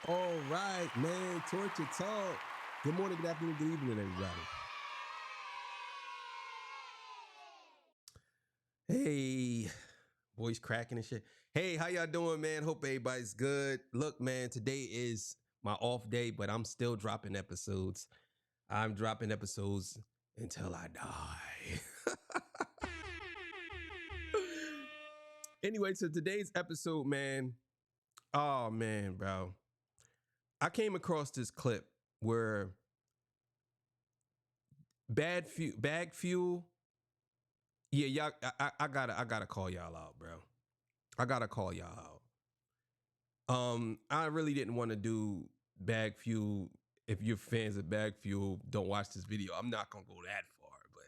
All right, man. Torture Talk. Good morning, good afternoon, good evening, everybody. Hey, voice cracking and shit. Hey, how y'all doing, man? Hope everybody's good. Look, man, today is my off day, but I'm still dropping episodes. I'm dropping episodes until I die. Anyway, so today's episode, man. Oh man, bro. I came across this clip where bag fuel. Yeah, y'all. I gotta call y'all out, bro. I gotta call y'all out. I really didn't want to do bag fuel. If you're fans of bag fuel, don't watch this video. I'm not gonna go that far, but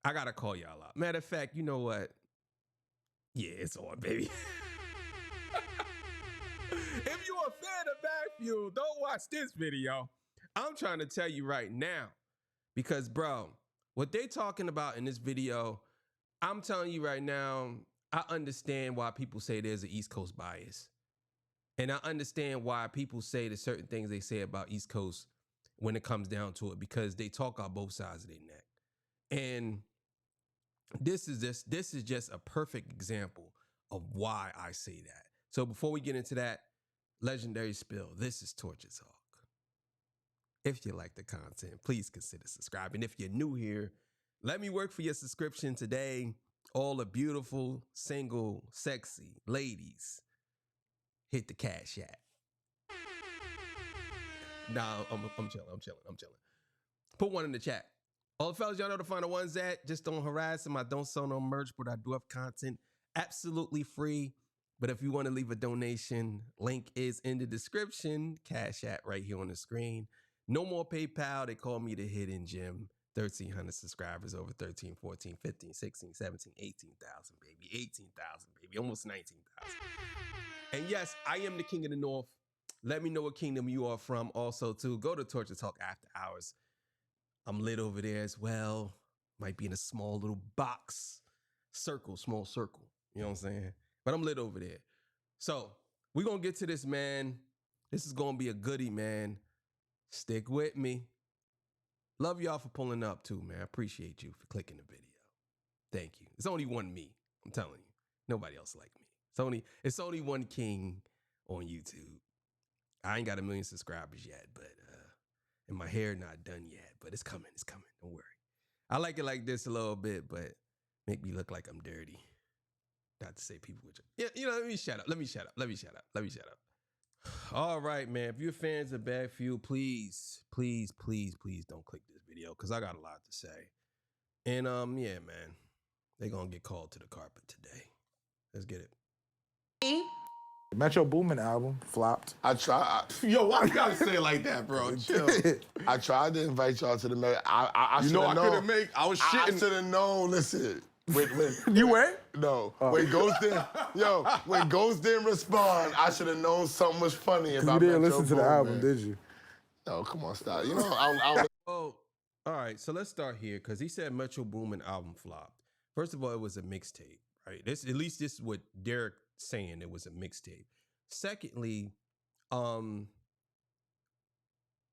I gotta call y'all out. Matter of fact, you know what? Yeah, it's on, baby. If you're a fan of bag fuel, don't watch this video. I'm trying to tell you right now, because bro, what they talking about in this video, I'm telling you right now, I understand why people say there's an East Coast bias. And I understand why people say the certain things they say about East Coast when it comes down to it, because they talk out both sides of their neck. And this is just a perfect example of why I say that. So before we get into that legendary spill, this is Torture Talk. If you like the content, please consider subscribing. If you're new here, let me work for your subscription today. All the beautiful, single, sexy ladies, hit the cash app. Nah, I'm chilling. Put one in the chat. All the fellas, y'all know to find the ones that just don't harass them. I don't sell no merch, but I do have content absolutely free. But if you want to leave a donation, link is in the description. Cash app right here on the screen. No more PayPal. They call me the hidden gem. 1,300 subscribers, over 13, 14, 15, 16, 17, 18,000, baby. 18,000, baby. Almost 19,000. And yes, I am the king of the north. Let me know what kingdom you are from. Also, too, go to Torture Talk After Hours. I'm lit over there as well. Might be in a small little box. Small circle. You know what I'm saying? But I'm lit over there. So we're going to get to this, man. This is going to be a goodie, man. Stick with me. Love y'all for pulling up, too, man. I appreciate you for clicking the video. Thank you. It's only one me. I'm telling you. Nobody else like me. It's only one king on YouTube. I ain't got 1 million subscribers yet, but and my hair not done yet, but it's coming. It's coming. Don't worry. I like it like this a little bit, but make me look like I'm dirty. Not to say people would. Yeah, let me shut up. All right, man. If you're fans of Bad Fuel, please don't click this video because I got a lot to say. And yeah, man, they gonna get called to the carpet today. Let's get it. The Metro Boomin album flopped. I tried. Yo, why you gotta say it like that, bro? Chill. I tried to invite y'all to the Met. I You know, I known. couldn't make. I was I shitting. should have known. Listen. When You went? No. When Ghost didn't respond, I should have known something was funny You about didn't Metro listen to the Boomin. album, did you? No, come on, stop. You know, I Oh, all right. So let's start here because he said Metro Boomin album flopped. First of all, it was a mixtape, right? This is what Derek saying. It was a mixtape. Secondly,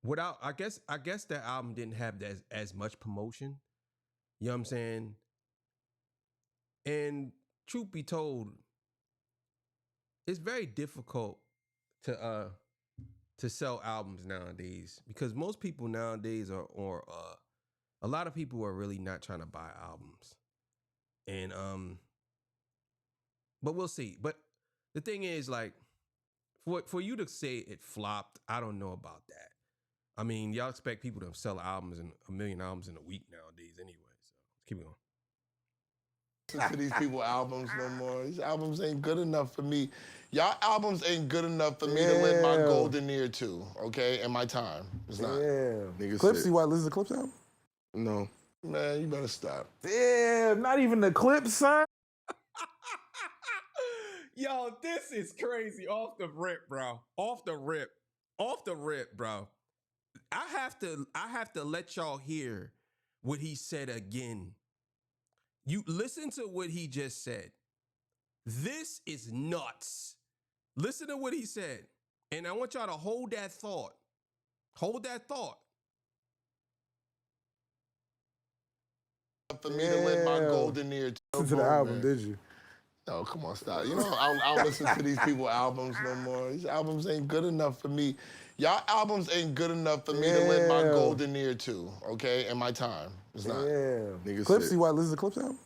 without I guess that album didn't have as much promotion. You know what I'm saying? And truth be told, it's very difficult to sell albums nowadays because most people nowadays are a lot of people are really not trying to buy albums. And but we'll see. But the thing is, like, for you to say it flopped, I don't know about that. I mean, y'all expect people to sell albums and 1 million albums in a week nowadays anyway. So let's keep it going. listen to these people albums no more. These albums ain't good enough for me. Y'all albums ain't good enough for me to lend my golden ear to, okay? And my time. It's not. Yeah. Nigga Clips, said- you want to listen to Clips album? No. Man, you better stop. Damn, not even the Clips, son. Yo, this is crazy. Off the rip, bro. Off the rip, bro. I have to let y'all hear what he said again. You listen to what he just said. This is nuts. Listen to what he said. And I want y'all to hold that thought. Hold that thought. For me to let my golden ear Listen to the album, did you? No, come on, stop. You know, I don't listen to these people's albums no more. These albums ain't good enough for me. Y'all albums ain't good enough for me to lend my golden ear to, okay, in my time. It's not. Yeah. Clips, you want to listen to Clips album?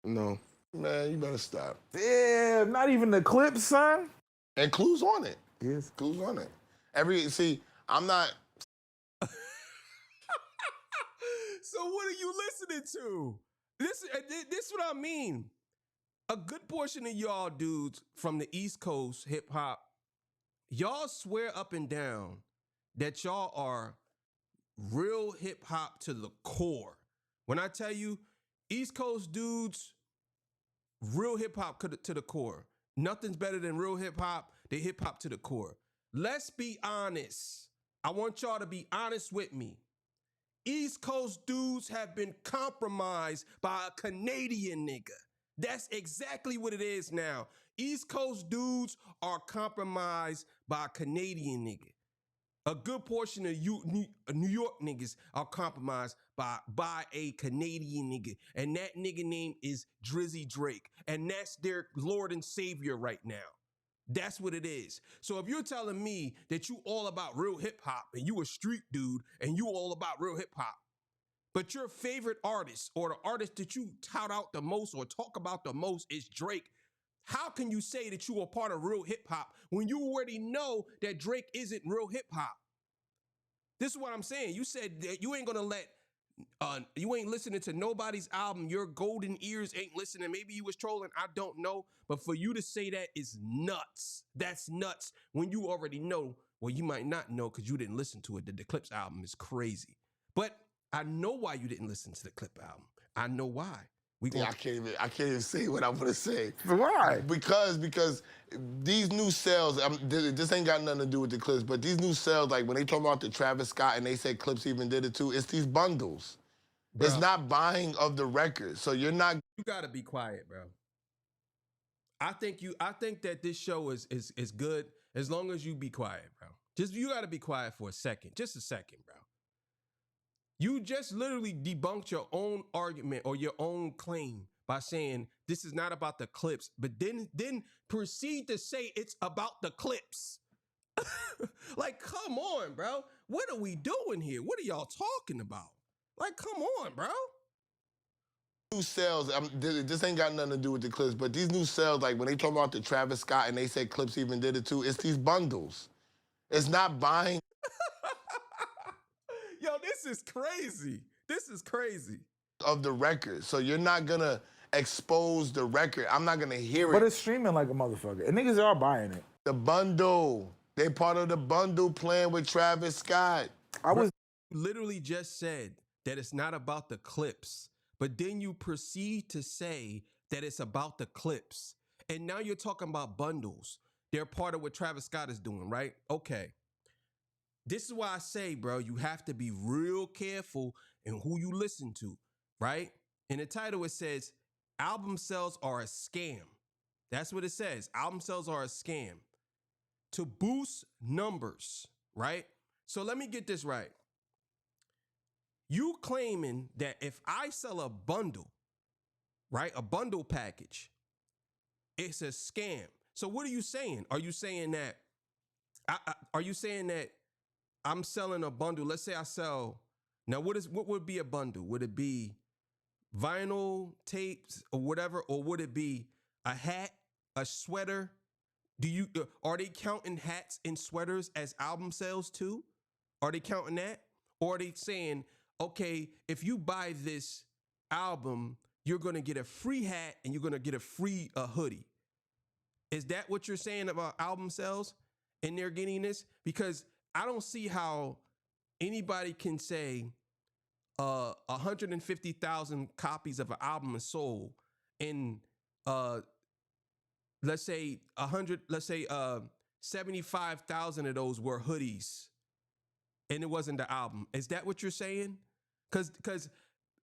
No. Man, you better stop. Yeah, not even the Clips, son. And Clue's on it. Yes. Clue's on it. I'm not. So what are you listening to? This is what I mean. A good portion of y'all dudes from the East Coast hip hop, y'all swear up and down that y'all are real hip hop to the core. When I tell you East Coast dudes, real hip hop to the core. Nothing's better than real hip hop. They hip hop to the core. Let's be honest. I want y'all to be honest with me. East Coast dudes have been compromised by a Canadian nigga. That's exactly what it is now. East Coast dudes are compromised by a Canadian nigga. A good portion of New York niggas are compromised by a Canadian nigga. And that nigga name is Drizzy Drake. And that's their Lord and Savior right now. That's what it is. So if you're telling me that you all about real hip hop and you a street dude and you all about real hip hop, but your favorite artist or the artist that you tout out the most or talk about the most is Drake, how can you say that you are part of real hip hop when you already know that Drake isn't real hip hop? This is what I'm saying. You said that you ain't gonna let, you ain't listening to nobody's album. Your golden ears ain't listening. Maybe you was trolling. I don't know. But for you to say that is nuts. That's nuts when you already know. Well, you might not know because you didn't listen to it. The Clips album is crazy. But I know why you didn't listen to the Clip album. I know why. I can't even say what I'm gonna say. Why? Because these new sales, this ain't got nothing to do with the Clips, but these new sales, like when they talk about the Travis Scott and they said Clips even did it too, it's these bundles. Bro. It's not buying of the record, so you're not. You gotta be quiet, bro. I think that this show is good as long as you be quiet, bro. You gotta be quiet for a second, just a second, bro. You just literally debunked your own argument or your own claim by saying this is not about the Clips, but then proceed to say it's about the Clips. Like, come on, bro. What are we doing here? What are y'all talking about? Like, come on, bro. New sales, this ain't got nothing to do with the Clips, but these new sales, like when they talk about the Travis Scott and they said Clips even did it too, it's these bundles. It's not buying. Yo, this is crazy. This is crazy. Of the record. So you're not gonna expose the record. I'm not gonna hear it. But it's streaming like a motherfucker. And niggas are buying it. The bundle. They part of the bundle playing with Travis Scott. I was literally just said that it's not about the Clips, but then you proceed to say that it's about the Clips. And now you're talking about bundles. They're part of what Travis Scott is doing, right? Okay. This is why I say, bro, you have to be real careful in who you listen to, right? In the title, it says, album sales are a scam. That's what it says. Album sales are a scam. To boost numbers, right? So let me get this right. You claiming that if I sell a bundle, right, a bundle package, it's a scam. So what are you saying? Are you saying that, I'm selling a bundle? Let's say I sell, now what would be a bundle? Would it be vinyl tapes or whatever? Or would it be a hat, a sweater? Are they counting hats and sweaters as album sales too? Are they counting that? Or are they saying, okay, if you buy this album, you're going to get a free hat and you're going to get a free hoodie? Is that what you're saying about album sales? And they're getting this? Because I don't see how anybody can say 150,000 copies of an album is sold and let's say 75,000 of those were hoodies and it wasn't the album. Is that what you're saying? Because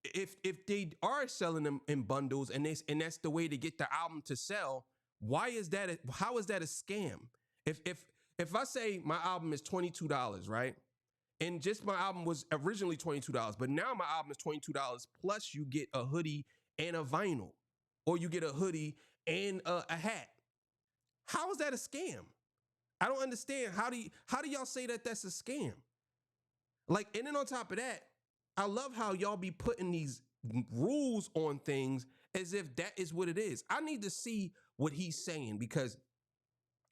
if they are selling them in bundles and that's the way to get the album to sell, how is that a scam? If if I say my album is $22, right? And just my album was originally $22, but now my album is $22 plus you get a hoodie and a vinyl, or you get a hoodie and a hat. How is that a scam? I don't understand. How do y'all say that that's a scam? Like, and then on top of that, I love how y'all be putting these rules on things as if that is what it is. I need to see what he's saying, because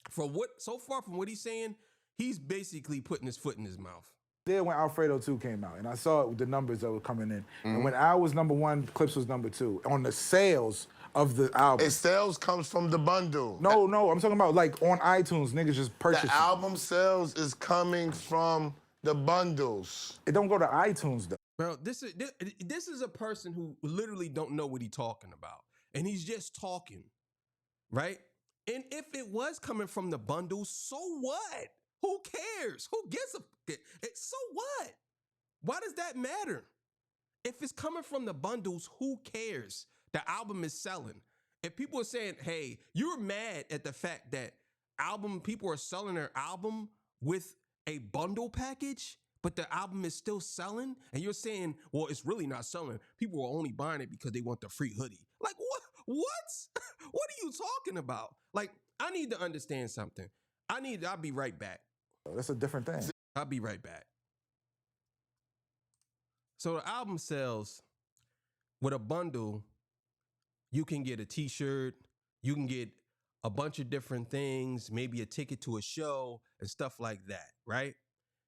from what he's saying, he's basically putting his foot in his mouth. There when Alfredo 2 came out, and I saw the numbers that were coming in. And when Al was number 1, Clips was number 2 on the sales of the album. And sales comes from the bundle. No, I'm talking about like on iTunes, niggas just purchasing. The album sales is coming from the bundles. It don't go to iTunes though. Bro, this is a person who literally don't know what he's talking about, and he's just talking, right? And if it was coming from the bundles, so what? Who cares? Who gives a? So what? Why does that matter? If it's coming from the bundles, who cares? The album is selling. If people are saying, hey, you're mad at the fact that people are selling their album with a bundle package, but the album is still selling, and you're saying, well, it's really not selling. People are only buying it because they want the free hoodie. Like, what? What? What are you talking about? Like, I need to understand something. I'll be right back. That's a different thing. I'll be right back. So the album sells with a bundle. You can get a t-shirt, you can get a bunch of different things, maybe a ticket to a show and stuff like that, right?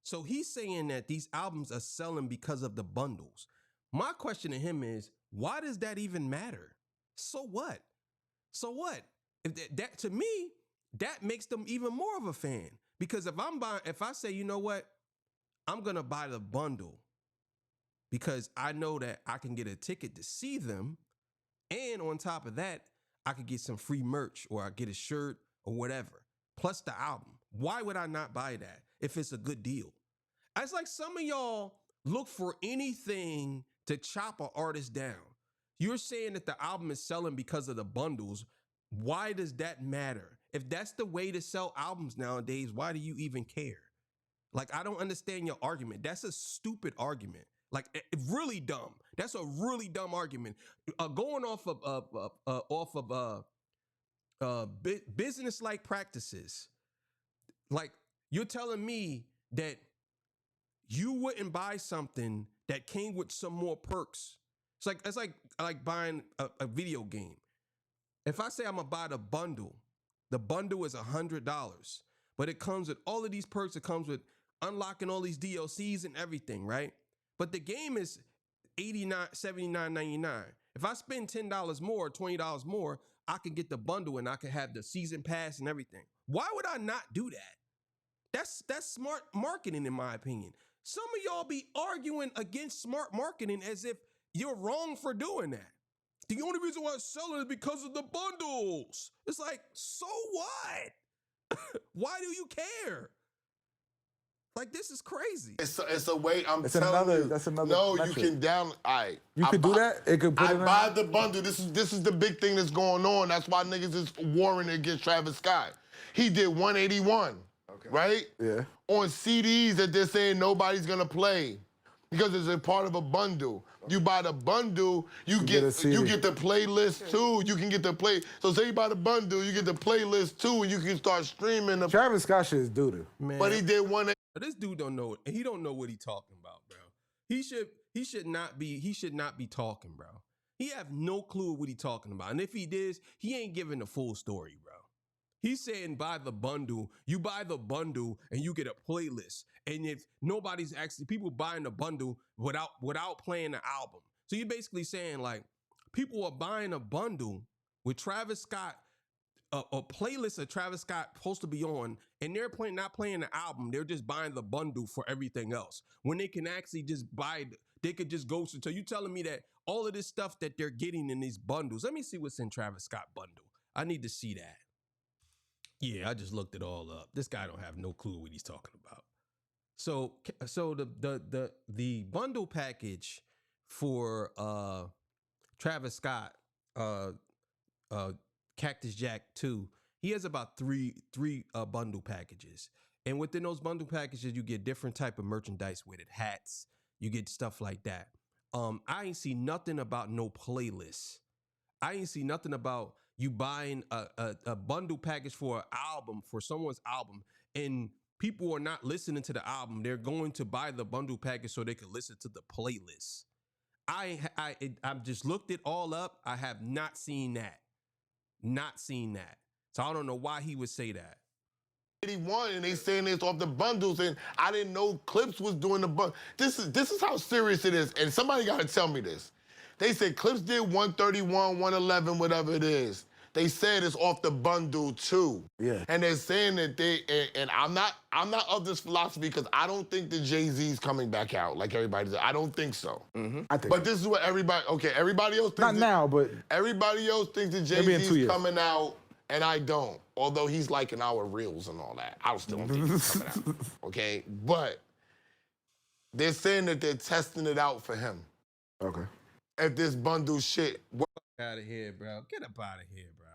So he's saying that these albums are selling because of the bundles. My question to him is, why does that even matter? So what? So what? If that to me, that makes them even more of a fan. Because if I say, you know what, I'm gonna buy the bundle because I know that I can get a ticket to see them, and on top of that, I could get some free merch, or I get a shirt or whatever, plus the album. Why would I not buy that if it's a good deal? It's like some of y'all look for anything to chop an artist down. You're saying that the album is selling because of the bundles. Why does that matter? If that's the way to sell albums nowadays, why do you even care? Like, I don't understand your argument. That's a stupid argument. Like, really dumb. That's a really dumb argument. Going off of business-like practices. Like, you're telling me that you wouldn't buy something that came with some more perks. It's like buying a video game. If I say I'm gonna buy the bundle is $100, but it comes with all of these perks. It comes with unlocking all these DLCs and everything, right? But the game is $79.99. If I spend $10 more, $20 more, I can get the bundle and I can have the season pass and everything. Why would I not do that? That's smart marketing, in my opinion. Some of y'all be arguing against smart marketing as if you're wrong for doing that. The only reason why it's selling is because of the bundles. It's like, so what? Why do you care? Like, this is crazy. It's a way. That's another. No, metric. You can down. You could do that. It could. I buy the bundle. This is the big thing that's going on. That's why niggas is warring against Travis Scott. He did 181. Okay. Right? Yeah. On CDs that they're saying nobody's gonna play because it's a part of a bundle. You buy the bundle, you get the playlist too. You can get the play. So say you buy the bundle, you get the playlist too, and you can start streaming. Travis Scott shit is doo-doo. Man, but he did one. This dude don't know it. He don't know what he's talking about, bro. He should not be talking, bro. He have no clue what he's talking about. And if he did, he ain't giving the full story, bro. He's saying buy the bundle. You buy the bundle and you get a playlist. And if nobody's actually people buying the bundle without playing the album. So you're basically saying, like, people are buying a bundle with Travis Scott, a playlist of Travis Scott supposed to be on, and they're not playing the album. They're just buying the bundle for everything else. When they can actually just they could just go. So you telling me that all of this stuff that they're getting in these bundles. Let me see what's in Travis Scott bundle. I need to see that. Yeah, I just looked it all up. This guy don't have no clue what he's talking about. So the bundle package for Travis Scott, Cactus Jack 2 he has about three bundle packages. And within those bundle packages, you get different type of merchandise with it, hats, you get stuff like that. I ain't see nothing about no playlist. I ain't see nothing about you buying a bundle package for an album, for someone's album, and people are not listening to the album. They're going to buy the bundle package so they can listen to the playlist. I've just looked it all up. I have not seen that. Not seen that. So I don't know why he would say that. 81 and they saying it's off the bundles, and I didn't know Clips was doing the bundle. This is how serious it is, and somebody got to tell me this. They said Clips did 131, 111, whatever it is. They said it's off the bundle too. Yeah. And they're saying that and I'm not of this philosophy because I don't think that Jay-Z's coming back out like everybody does. I don't think so. I think. But this is what everybody else thinks. Not now, but Everybody else thinks that Jay-Z's coming out. And I don't, although he's liking our reels and all that. I still don't think he's coming out, okay? But they're saying that they're testing it out for him. Okay. If this bundle shit... Out of here, bro. Get up out of here, bro.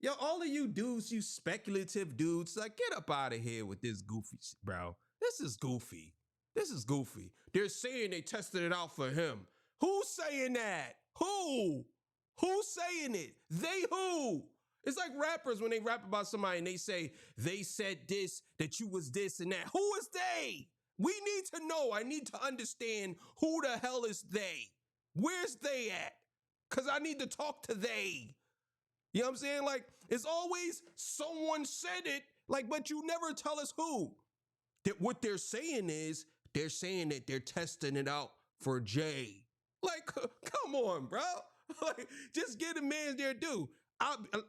Yo, all of you dudes, you speculative dudes, like, get up out of here with this goofy shit, bro. This is goofy. This is goofy. They're saying they tested it out for him. Who's saying that? Who? Who's saying it? They who? It's like rappers when they rap about somebody and they say, they said this, that you was this and that. Who is they? We need to know. I need to understand who the hell is they. Where's they at? Because I need to talk to they. You know what I'm saying? Like, it's always someone said it, like, but you never tell us who. That what they're saying is, they're saying that they're testing it out for Jay. Like, come on, bro. Like, just get a man's their due.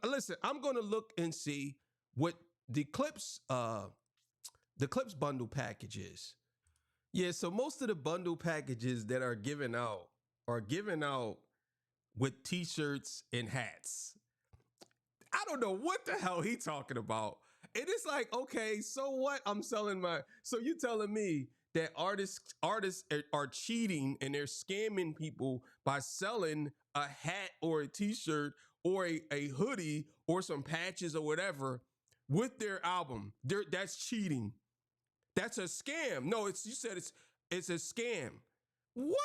Listen, I'm gonna look and see what the Clips bundle package is. Yeah, so most of the bundle packages that are given out with t-shirts and hats. I don't know what the hell he talking about. And it's like, okay, so what? So you telling me that artists are cheating and they're scamming people by selling a hat or a t-shirt or a hoodie or some patches or whatever with their album. That's cheating. That's a scam. No, you said it's a scam. What?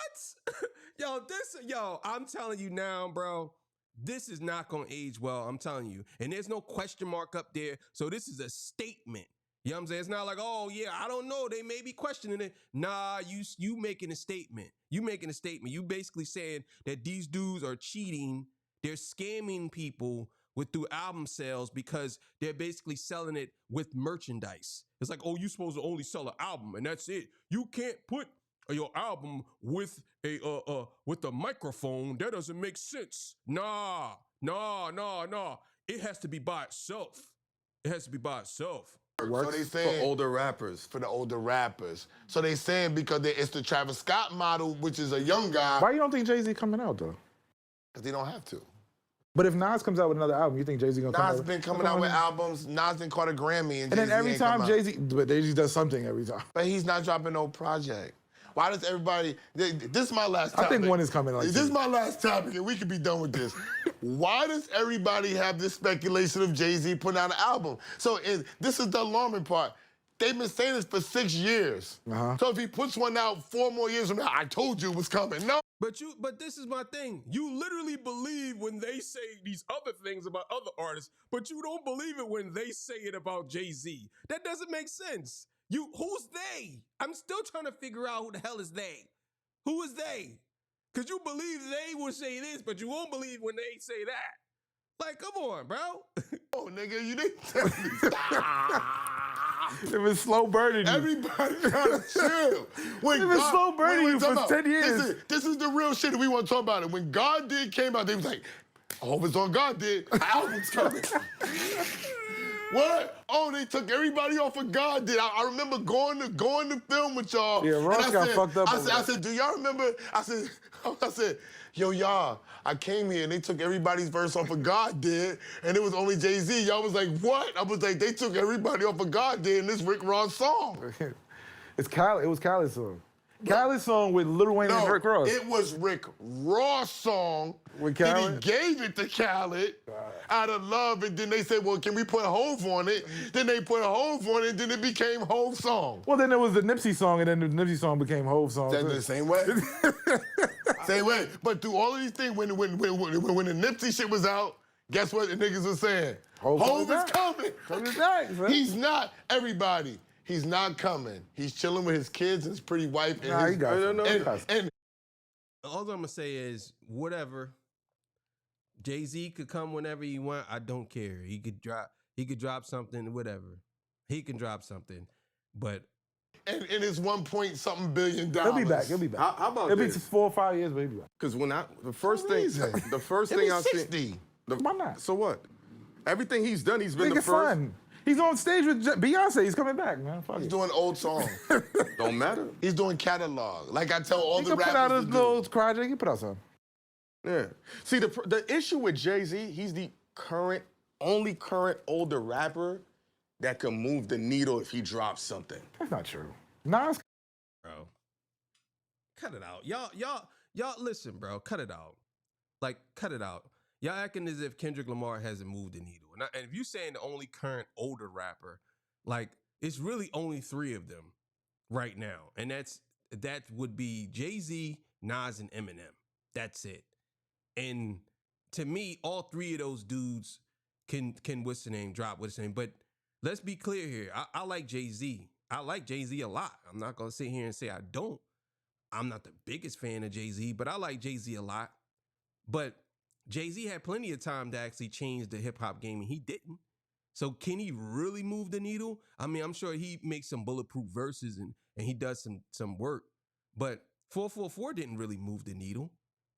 Yo, I'm telling you now, bro, this is not gonna age well. I'm telling you. And there's no question mark up there. So this is a statement. You know what I'm saying? It's not like, oh yeah, I don't know. They may be questioning it. Nah, you making a statement. You making a statement. You basically saying that these dudes are cheating. They're scamming people through album sales because they're basically selling it with merchandise. It's like, oh, you supposed to only sell an album and that's it. You can't put your album with a microphone. That doesn't make sense. Nah. It has to be by itself. It has to be by itself. So they saying for older rappers. For the older rappers. So they saying because it's the Travis Scott model, which is a young guy. Why you don't think Jay-Z coming out though? Because they don't have to. But if Nas comes out with another album, you think Jay-Z gonna come out? Nas been coming out with albums. Nas done caught a Grammy, and then every time Jay-Z, but Jay-Z does something every time. But he's not dropping no project. Why does everybody? This is my last topic. I think one is coming. This is my last topic, and we can be done with this. Why does everybody have this speculation of Jay-Z putting out an album? So this is the alarming part. They've been saying this for 6 years. So if he puts one out 4 more years from now, I told you it was coming. No. But this is my thing. You literally believe when they say these other things about other artists, but you don't believe it when they say it about Jay-Z. That doesn't make sense. Who's they? I'm still trying to figure out who the hell is they. Who is they? Because you believe they will say this, but you won't believe when they say that. Like, come on, bro. Oh, nigga, you didn't tell me. It was slow burning you. Everybody gotta chill. It was slow burning you for 10 years. This is the real shit that we want to talk about. It. When God Did came out, they was like, I hope it's on God Did. Album's coming. What? Oh, they took everybody off of God Did. I remember going to film with y'all. Yeah, Ross got fucked up. I said, do y'all remember? I said, yo, y'all, I came here and they took everybody's verse off of God Did, and it was only Jay-Z. Y'all was like, what? I was like, they took everybody off of God Did in this Rick Ross song. It was Khaled's song. Khaled's song with Lil Wayne and Rick Ross. It was Rick Ross' song. With Then Khaled? he gave it to Khaled out of love, and then they said, well, can we put Hove on it? Then they put Hove on it, and then it became Hove's song. Well, then there was the Nipsey song, and then the Nipsey song became Hove's song. That's the same way. Same way. But through all of these things, when the Nipsey shit was out, guess what the niggas were saying? Hove is coming. He's not, everybody. He's not coming. He's chilling with his kids and his pretty wife. And Nah, he got and all I'm gonna say is whatever. Jay-Z could come whenever he want. I don't care. He could drop something, whatever. He can drop something, but and it's 1 point something billion. He'll be back. He'll be back. How about It'll this? be 4 or 5 years, but he'll be back. Because when the first thing I see, 60. Why not? So what? Everything he's done, he's been Nigga the first. fun. He's on stage with Beyonce. He's coming back, man. Fuck He's it. doing old songs. Don't matter. He's doing catalog. Like I tell all He the can rappers put out a to do. little project. He can put out something. Yeah. See, the issue with Jay-Z, he's the only current older rapper that can move the needle if he drops something. That's not true. Nas. bro, cut it out. Y'all listen, bro. Cut it out. Like, cut it out. Y'all acting as if Kendrick Lamar hasn't moved the needle. And if you saying the only current older rapper, like, it's really only 3 of them right now. And that would be Jay-Z, Nas, and Eminem. That's it. And to me, all 3 of those dudes can what's the name, drop what's the name. But let's be clear here. I like Jay-Z. I like Jay-Z a lot. I'm not going to sit here and say I don't. I'm not the biggest fan of Jay-Z, but I like Jay-Z a lot. But Jay-Z had plenty of time to actually change the hip-hop game, and he didn't. So can he really move the needle? I mean, I'm sure he makes some bulletproof verses and he does some work. But 444 didn't really move the needle.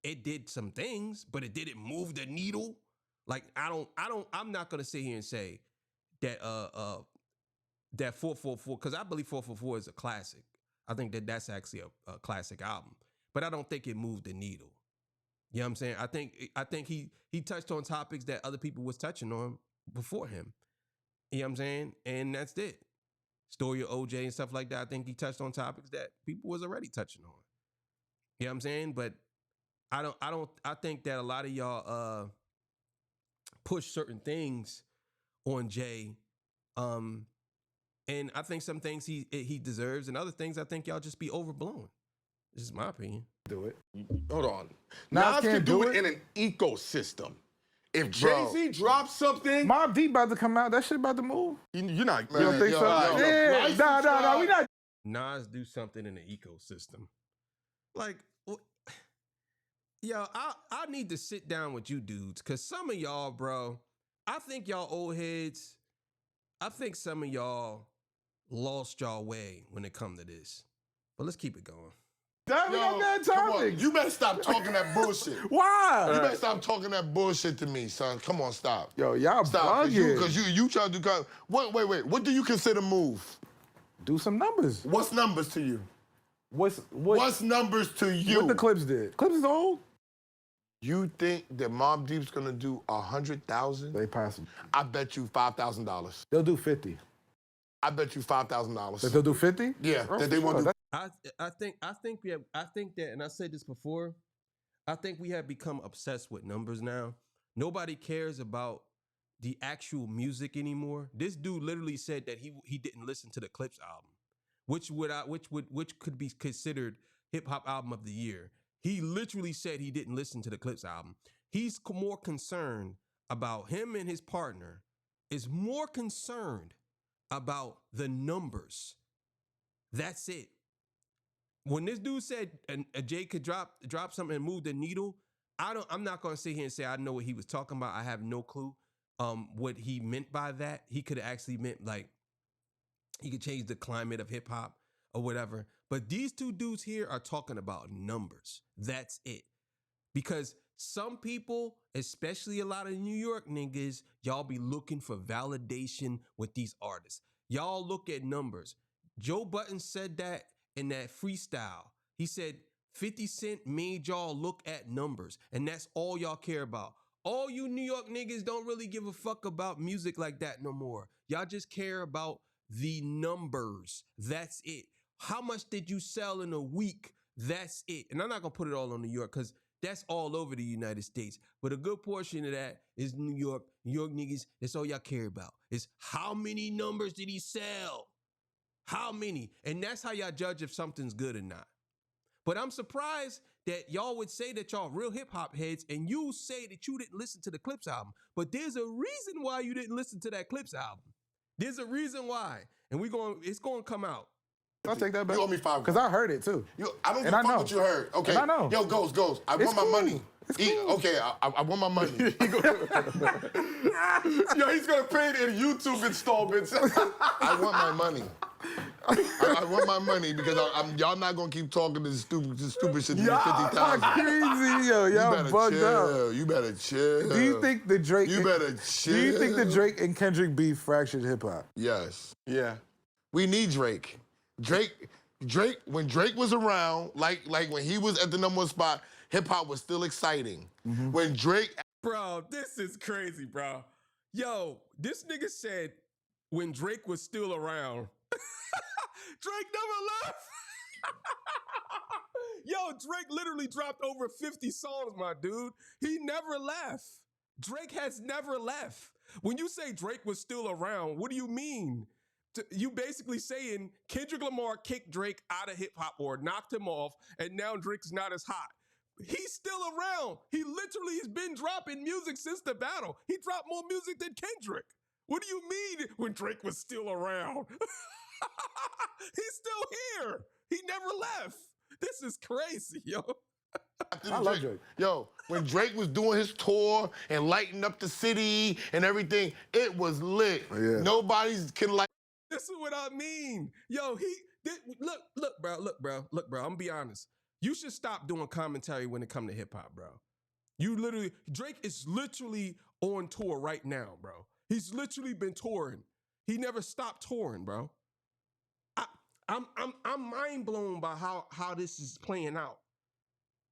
It did some things, but it didn't move the needle. Like, I'm not gonna sit here and say that that 444, because I believe 444 is a classic. I think that's actually a classic album. But I don't think it moved the needle. You know what I'm saying? I think he touched on topics that other people was touching on before him. You know what I'm saying? And that's it. Story of OJ and stuff like that. I think he touched on topics that people was already touching on. You know what I'm saying? But I think that a lot of y'all push certain things on Jay. And I think some things he deserves, and other things I think y'all just be overblown. This is my opinion. Do it. Hold on. Nas Nas can can't do do it it? in an ecosystem. If Bro. Jay-Z drops something, Mobb Deep about to come out. That shit about to move. you're not. You don't think so? Yeah. Nah. We not. Nas do something in the ecosystem. Like, yo, I need to sit down with you dudes, because some of y'all, bro, I think y'all old heads, I think some of y'all lost y'all way when it come to this. But let's keep it going. Damn, we got bad come on. topics. You better stop talking that bullshit. Why? You better stop talking that bullshit to me, son. Come on, stop. Yo, y'all Stop, bugging. because you try to do. Wait. What do you consider move? Do some numbers. What's numbers to you? What's numbers to you? what the Clips did? Clips is old. You think that Mobb Deep's gonna do 100,000? They possible. I bet you $5,000. They'll do 50. I bet you $5,000. That they'll do 50? Yeah, Oh, that they for want sure. to. I think that, and I said this before, I think we have become obsessed with numbers now. Nobody cares about the actual music anymore. This dude literally said that he didn't listen to the Clips album, which could be considered hip hop album of the year. He literally said he didn't listen to the Clips album. He's more concerned about him, and his partner is more concerned about the numbers. That's it. When this dude said a Jay could drop something and move the needle, I'm not gonna sit here and say I know what he was talking about. I have no clue what he meant by that. He could have actually meant like he could change the climate of hip hop or whatever. But these two dudes here are talking about numbers. That's it. Because some people, especially a lot of New York niggas, y'all be looking for validation with these artists. Y'all look at numbers. Joe Budden said that in that freestyle. He said 50 Cent made y'all look at numbers, and that's all y'all care about. All you New York niggas don't really give a fuck about music like that no more. Y'all just care about the numbers. That's it. how much did you sell in a week? That's it. And I'm not gonna put it all on New York because that's all over the United States. But a good portion of that is New York. New York niggas, that's all y'all care about. Is how many numbers did he sell? How many? And that's how y'all judge if something's good or not. But I'm surprised that y'all would say that y'all real hip hop heads and you say that you didn't listen to the Clips album. But there's a reason why you didn't listen to that Clips album. There's a reason why. And it's going to come out. I'll take that back. You owe me $5. Because I heard it too. I don't give a fuck what you heard. Okay. And I know. Yo, Ghost. I It's want my cool. money. It's cool. Okay, I want my money. Yo, he's gonna pay it in YouTube installments. I want my money. I want my money because y'all not gonna keep talking this stupid shit to me 50,000. Crazy, yo. Y'all bugged up. You better chill. Do you think the Drake? You better chill. Do you think the Drake and Kendrick beef fractured hip hop? Yes. Yeah. We need Drake. Drake, when Drake was around, like when he was at the #1 spot, hip hop was still exciting. When Drake, Bro, this is crazy, bro. Yo, this nigga said when Drake was still around. Drake never left. Yo, Drake literally dropped over 50 songs, my dude. He never left. Drake has never left. When you say Drake was still around, what do you mean? You basically saying Kendrick Lamar kicked Drake out of hip hop or knocked him off, and now Drake's not as hot. He's still around. He literally has been dropping music since the battle. He dropped more music than Kendrick. What do you mean when Drake was still around? He's still here. He never left. This is crazy, yo. I love Drake. Yo, when Drake was doing his tour and lighting up the city and everything, it was lit. Yeah. Nobody's can like. This is what I mean. Yo, look, bro. I'm gonna be honest. You should stop doing commentary when it comes to hip hop, bro. Drake is literally on tour right now, bro. He's literally been touring. He never stopped touring, bro. I'm mind blown by how this is playing out.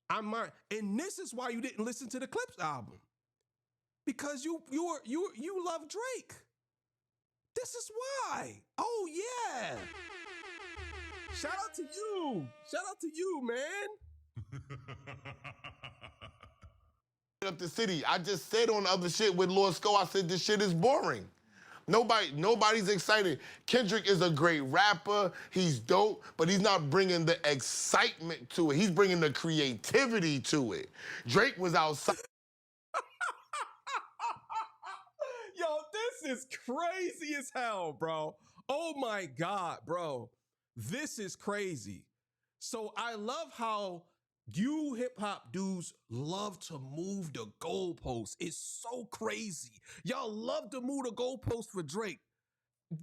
And this is why you didn't listen to the Clips album. Because you love Drake. This is why. Oh yeah. Shout out to you. Shout out to you, man. Up the city. I just said on other shit with Lord Sko, I said this shit is boring. Nobody's excited. Kendrick is a great rapper. He's dope, but he's not bringing the excitement to it. He's bringing the creativity to it. Drake was outside. Yo, this is crazy as hell, bro. Oh my God, bro. This is crazy. So I love how you hip hop dudes love to move the goalposts. It's so crazy. Y'all love to move the goalposts for Drake.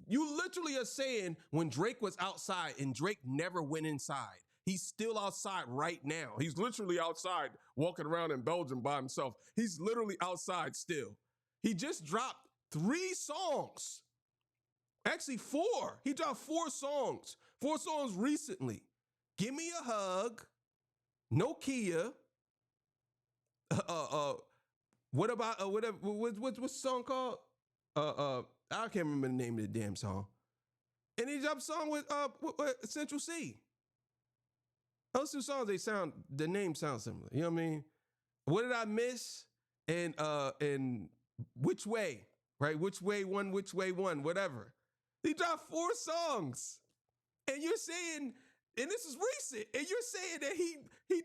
You literally are saying when Drake was outside and Drake never went inside. He's still outside right now. He's literally outside walking around in Belgium by himself. He's literally outside still. He just dropped 3 songs. Actually 4. He dropped 4 songs. 4 songs recently. Give Me a Hug. Nokia. What about whatever? What's the song called? I can't remember the name of the damn song. And he dropped a song with Central C. Those 2 songs, the name sounds similar. You know what I mean? What Did I Miss? And Which Way? Right? Which Way One? Whatever. He dropped 4 songs, and you're saying. And this is recent, and you're saying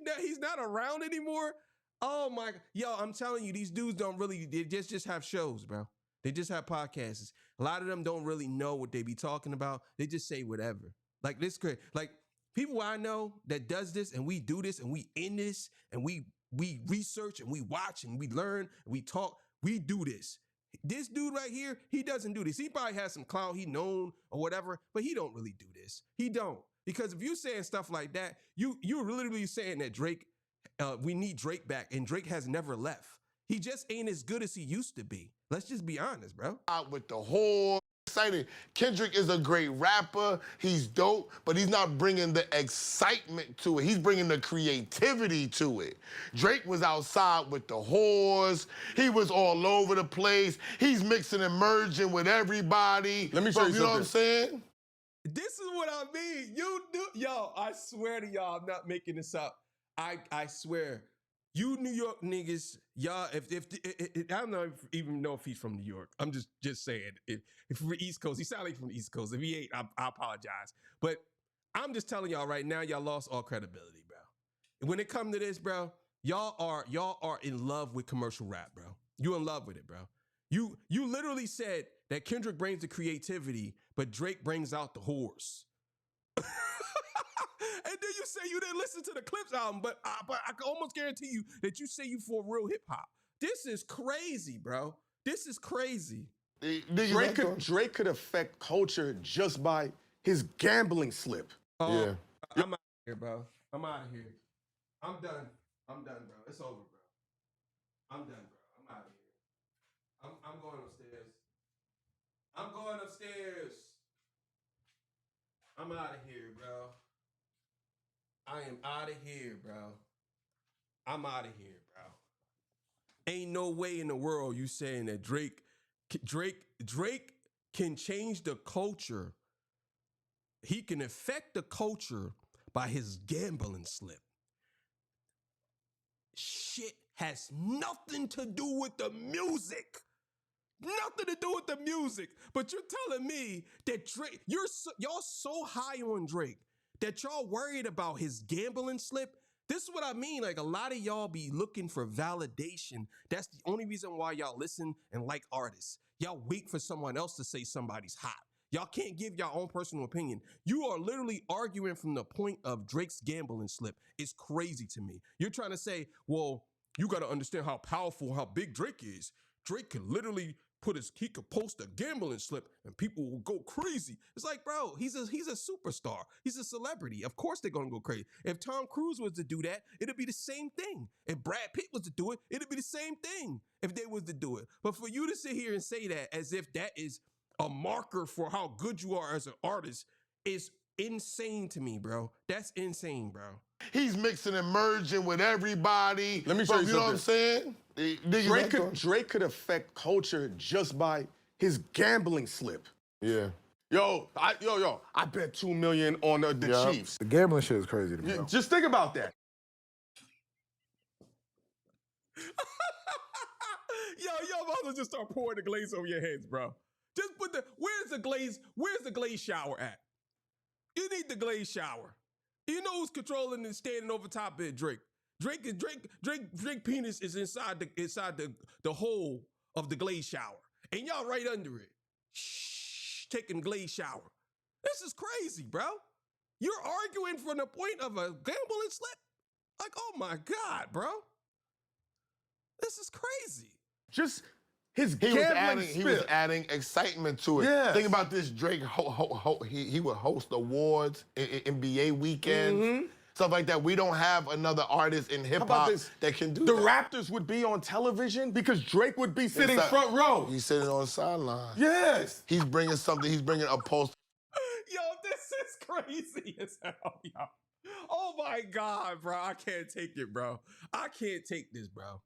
that he's not around anymore? Oh my, yo, I'm telling you, these dudes don't really, they just have shows, bro. They just have podcasts. A lot of them don't really know what they be talking about. They just say whatever. Like this, like people I know that does this, and we do this, and we in this, and we research, and we watch, and we learn, and we talk. We do this. This dude right here, he doesn't do this. He probably has some clout, he known or whatever, but he don't really do this. He don't. Because if you're saying stuff like that, you're literally saying that Drake, we need Drake back, and Drake has never left. He just ain't as good as he used to be. Let's just be honest, bro. With the whole excited. Kendrick is a great rapper. He's dope, but he's not bringing the excitement to it. He's bringing the creativity to it. Drake was outside with the whores. He was all over the place. He's mixing and merging with everybody. Let me show you know what I'm something. saying? This is what I mean. You do, yo. I swear to y'all, I'm not making this up. I swear, you New York niggas, y'all. I don't know even know if he's from New York. I'm just saying. If from the East Coast, he sounds like from the East Coast. If he ain't, I apologize. But I'm just telling y'all right now, y'all lost all credibility, bro. When it comes to this, bro, y'all are in love with commercial rap, bro. You in love with it, bro. You literally said that Kendrick brings the creativity, but Drake brings out the whores. And then you say you didn't listen to the Clips album, but I can almost guarantee you that you say you for real hip hop. This is crazy, bro. This is crazy. Drake could affect culture just by his gambling slip. Yeah. I'm out of here, bro. I'm out of here. I'm done. I'm done, bro. It's over, bro. I'm done, bro. I'm out of here. I'm going upstairs. I'm going upstairs. I'm out of here, bro. I am out of here, bro. I'm out of here, bro. Ain't no way in the world you saying that Drake can change the culture. He can affect the culture by his gambling slip. Shit has nothing to do with the music. Nothing to do with the music. But you're telling me that Drake, y'all so high on Drake that y'all worried about his gambling slip. This is what I mean. Like, a lot of y'all be looking for validation. That's the only reason why y'all listen and like artists. Y'all wait for someone else to say somebody's hot. Y'all can't give your own personal opinion. You are literally arguing from the point of Drake's gambling slip. It's crazy to me. You're trying to say, well, you got to understand how powerful, how big Drake is. Drake can literally he could post a gambling slip and people will go crazy. It's like, bro, he's a superstar. He's a celebrity. Of course they're gonna go crazy. If Tom Cruise was to do that, it'd be the same thing. If Brad Pitt was to do it, it'd be the same thing if they was to do it. But for you to sit here and say that as if that is a marker for how good you are as an artist is insane to me, bro. That's insane, bro. He's mixing and merging with everybody. Let me show you know what I'm saying? Drake could affect culture just by his gambling slip. Yeah. Yo, I bet $2 million on the Chiefs. The gambling shit is crazy to me. Just think about that. Yo, might as just start pouring the glaze over your heads, bro. Just put where's the glaze shower at? You need the glaze shower. You know who's controlling and standing over top of it? Drake. Drake penis is inside the hole of the glaze shower. And y'all right under it. Shh, taking glaze shower. This is crazy, bro. You're arguing from the point of a gambling slip? Like, oh my God, bro. This is crazy. Just his He gambling he was adding excitement to it. Yes. Think about this, Drake. He would host awards, in NBA weekends, stuff like that. We don't have another artist in hip hop that can do the that. Raptors would be on television because Drake would be sitting front row. He's sitting on the sideline. Yes. He's bringing something. He's bringing a post. Yo, this is crazy as hell, yo. Oh my God, bro. I can't take it, bro. I can't take this, bro.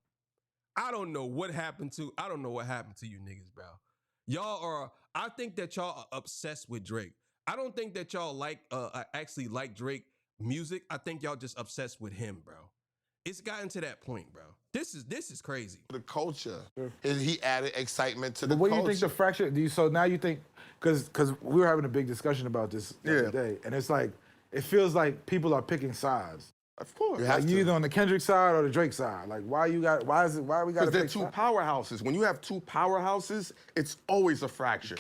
I don't know what happened to you niggas, bro. I think that y'all are obsessed with Drake. I don't think that y'all actually like Drake music. I think y'all just obsessed with him, bro. It's gotten to that point, bro. This is crazy. The culture. He added excitement to the But what culture. do you think the fracture? So now you think, because we were having a big discussion about this the other day, and it's like it feels like people are picking sides. Of course. Like you either on the Kendrick side or the Drake side. Like why we got to Because they're two powerhouses. When you have two powerhouses, it's always a fracture.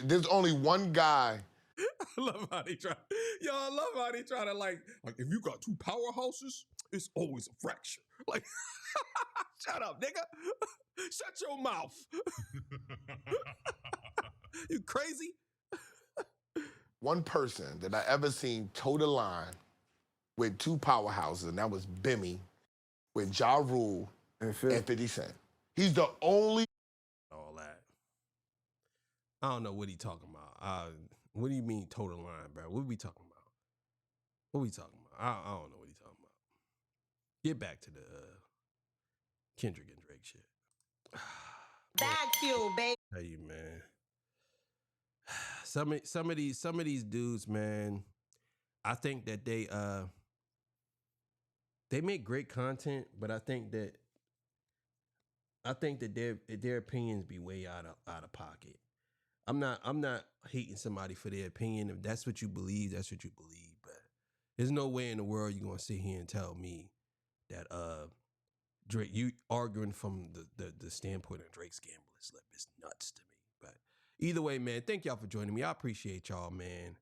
There's only one guy. I love how they try. Yo, I love how they try to like if you got two powerhouses, it's always a fracture. Like, shut up, nigga. Shut your mouth. You crazy? One person that I ever seen toe the line with two powerhouses, and that was Bimmy with Ja Rule and 50 Cent. He's the only. All that. I don't know what he talking about. What do you mean total line, bro? What we talking about? What we talking about? I don't know what he talking about. Get back to the Kendrick and Drake shit. Bag fuel, babe. Hey, man. some of these dudes, man, I think that they make great content, but I think that their opinions be way out of pocket. I'm not hating somebody for their opinion. If that's what you believe, that's what you believe. But there's no way in the world you're gonna sit here and tell me that Drake, you arguing from the standpoint of Drake's gambling slip is nuts to me. But either way, man, thank y'all for joining me. I appreciate y'all, man.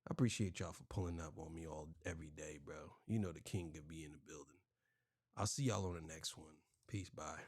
I appreciate y'all for pulling up on me every day, bro. You know the king could be in the building. I'll see y'all on the next one. Peace, bye.